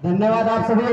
धन्यवाद आप सभी।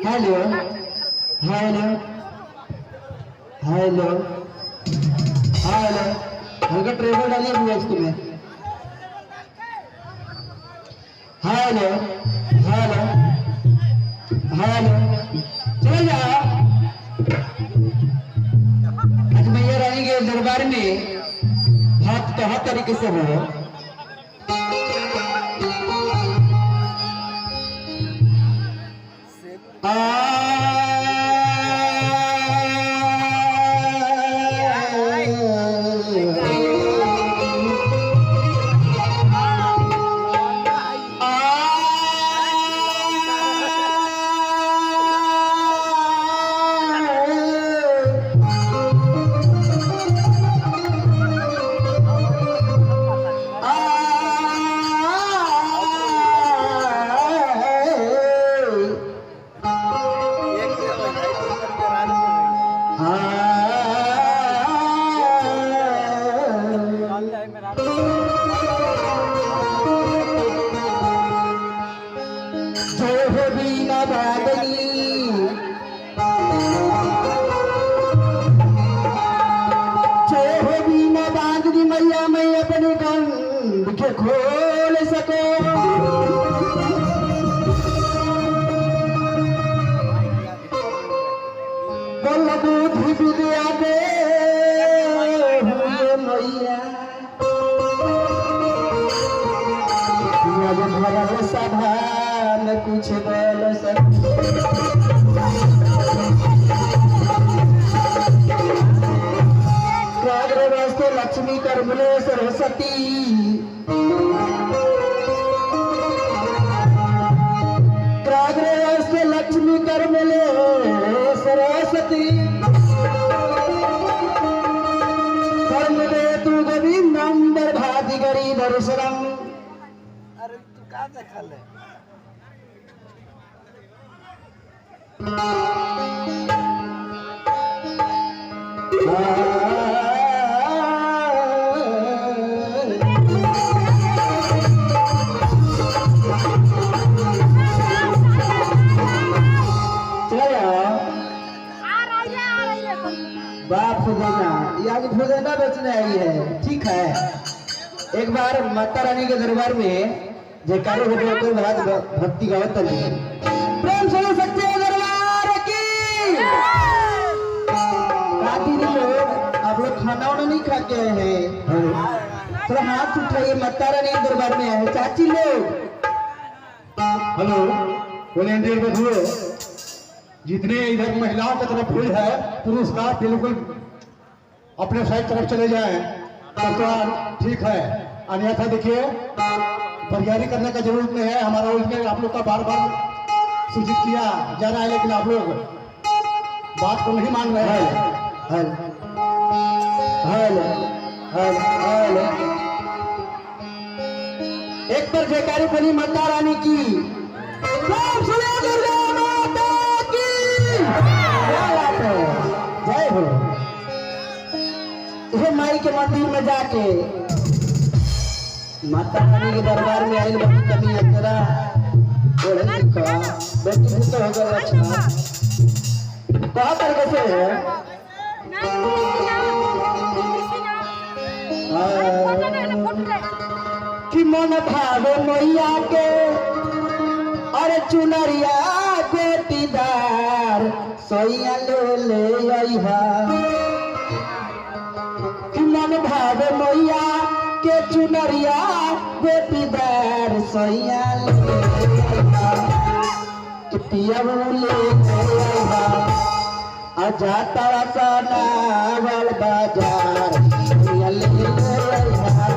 हेलो हेलो हेलो हेलो उनका ट्रेवल डालिए भैया इसको में। हेलो हेलो हेलो चल जाओ। आज मैया रानी के दरबार में हाथ तो हर तरीके से हो। खोल सको बोल बुद्धि विद्या दे मैया भरल सभा में कुछ बोल सको लक्ष्मी कर्मले सरस्वती लक्ष्मी कर्मले सरस्वती कर्मले तू गोविंदम दर्भाति गरी दर्शनम। अरे तू का देखल है बाप फुदेना आज फुदेना बेचने आई है। ठीक है एक बार माता रानी के दरबार में जयकारे हो गए तो बहुत भक्ति गावत नहीं प्रेम से सच्चे दरबार की। काटी लोग आप लोग खाना वाना नहीं खा के आए हैं थोड़ा हाथ उठाइए, माता रानी के दरबार में आए चाची लोग। हेलो वॉलेंटियर बंधुओं, जितने इधर महिलाओं की तरफ फूल है पुरस्कार बिल्कुल अपने साइड तरफ चले जाएं तो ठीक है, अन्यथा देखिए बरियारी करने का जरूरत नहीं है। हमारा उसमें आप लोग का बार बार सूचित किया जा रहा है, लेकिन आप लोग बात को नहीं मान रहे हैं। एक बार जयकारी बोली माता रानी की। सुनो दुर्गा माता की जय हो। ये माई के मंदिर में जाके माता रानी के दरबार में आई बड़ी कमी है तेरा बेटी भूत होगा अच्छा कहा करके से है कि मन भावे मैया के अरे चुनरिया बेटीदार सोइया ले आईहा। कि मन भावे मैया के चुनरिया बेटीदार सोइया ले आईहा। कि पियबू ले आईहा आजा तारा सा नावल बाजार सोइया ले आईहा।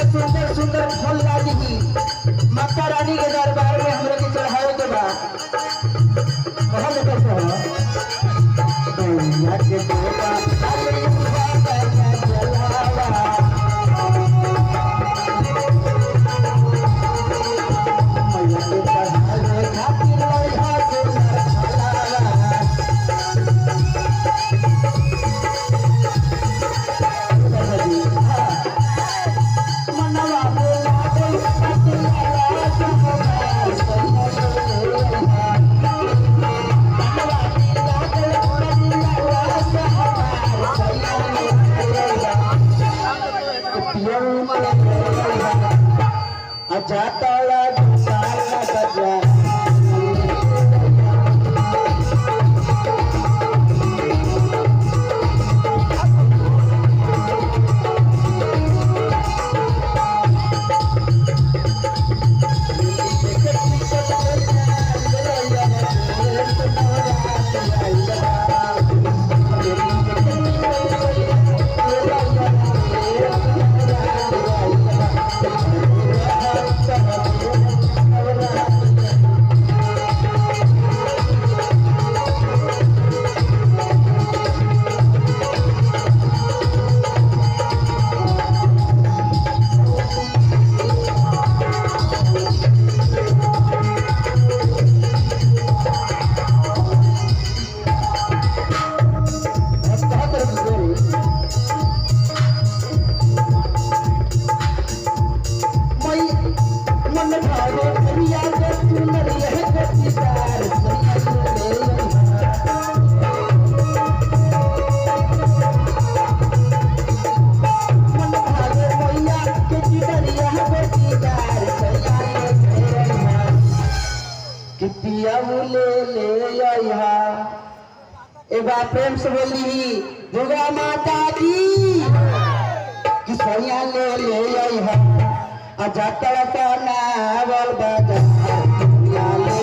सुंदर सुंदर फल लागी माता रानी के दरबार में हमरा के चढ़ावे के बाद कहल कैसे हो मैया के देवता जाता पिया ले आइहा। एक बार प्रेम से बोल दी दुर्गा माता की कि सैया ले आइहा। जातरा का नावल बाजा पिया ले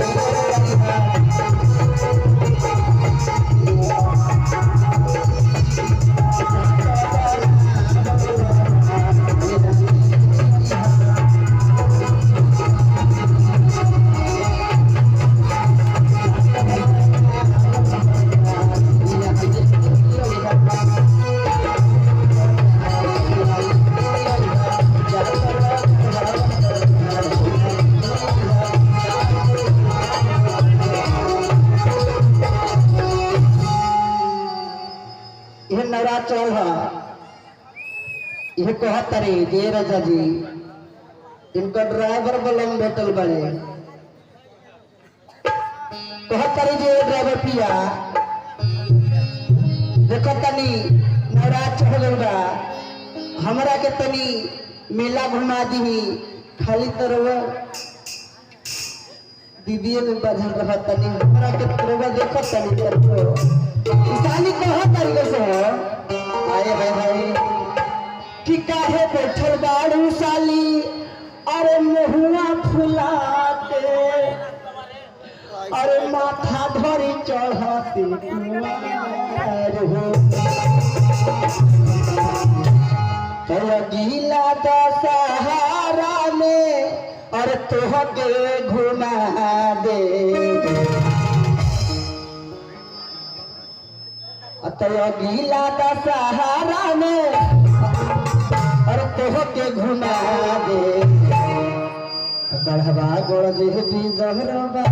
आइहा। यह नवरात्र चल रहा यह कहतरी जे राजा जी इनका ड्राइवर बलम बैठल बड़े कहतरी जे ड्राइवर पिया देखो तनी नवरात्र चल बा हमरा के तनी मेला घुमा दी खाली तरह दीदी ने बाजार रहा तनी हमरा के तरह देखो तनी तरह किसानी कहा तरीके से आए भाई कि काहे बैठल बाड़ू साली अरे मुहुआ फुलाते अरे माथा धरी चढ़ाते गीला दशहरा में अरे तोह के घुमा दे गीला दशहरा में और तोह के घुमा दे गढ़वा गोड़ देवी दहरवा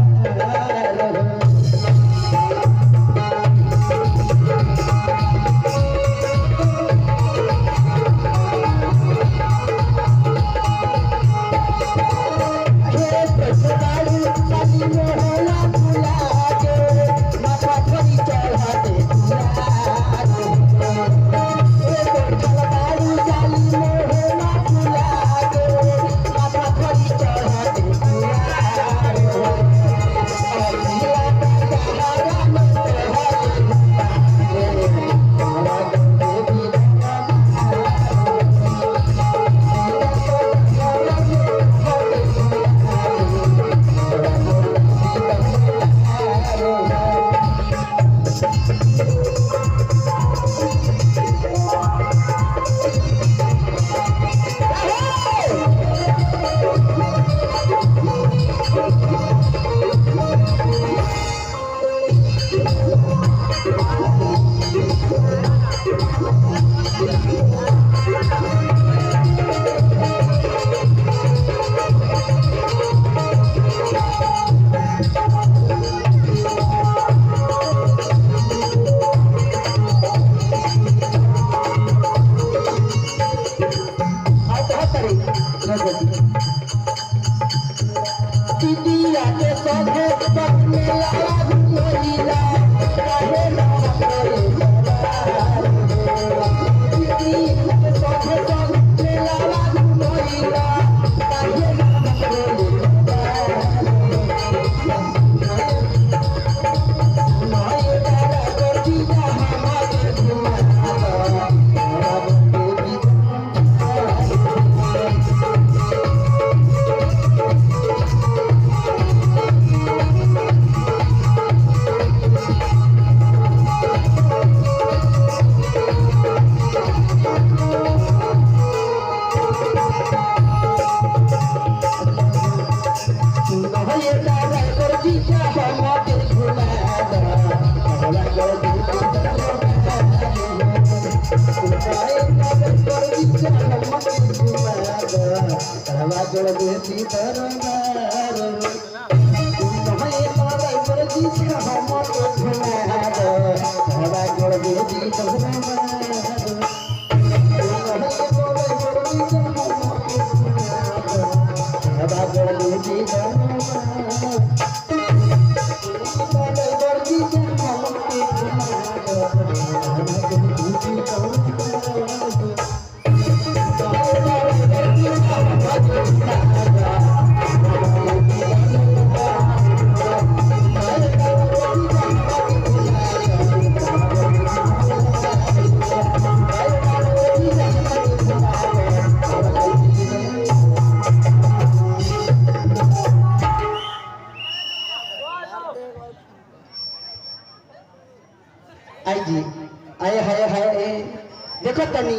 देखो तनी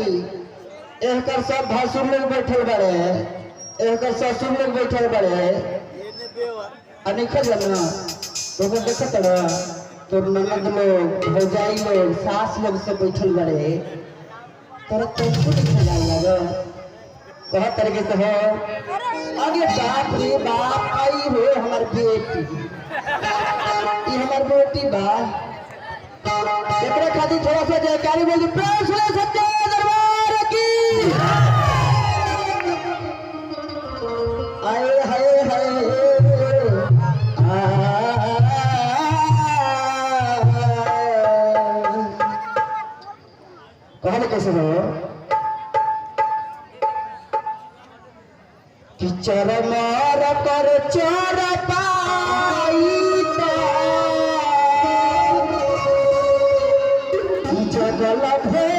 एहकर सब भासुर लोग बैठल बड़े एहकर ससुर लोग बैठल बड़े अनिखा जाना तो देखो तड़ा तो ननद लोग भौजाई लोग सास लोग सब बैठल बड़े तोरा तुमको दिखा लगा कह तरीके से हो अरे बाप रे बाप आई हो हमार बेटी ये हमार बेटी बा एकरा खातिर थोड़ा सा जयकारी बोल दी प्रेम से सच्चे दरबार की आए हाय हाय कहने कैसे हो कि चरमार कर चर पाई जगल भे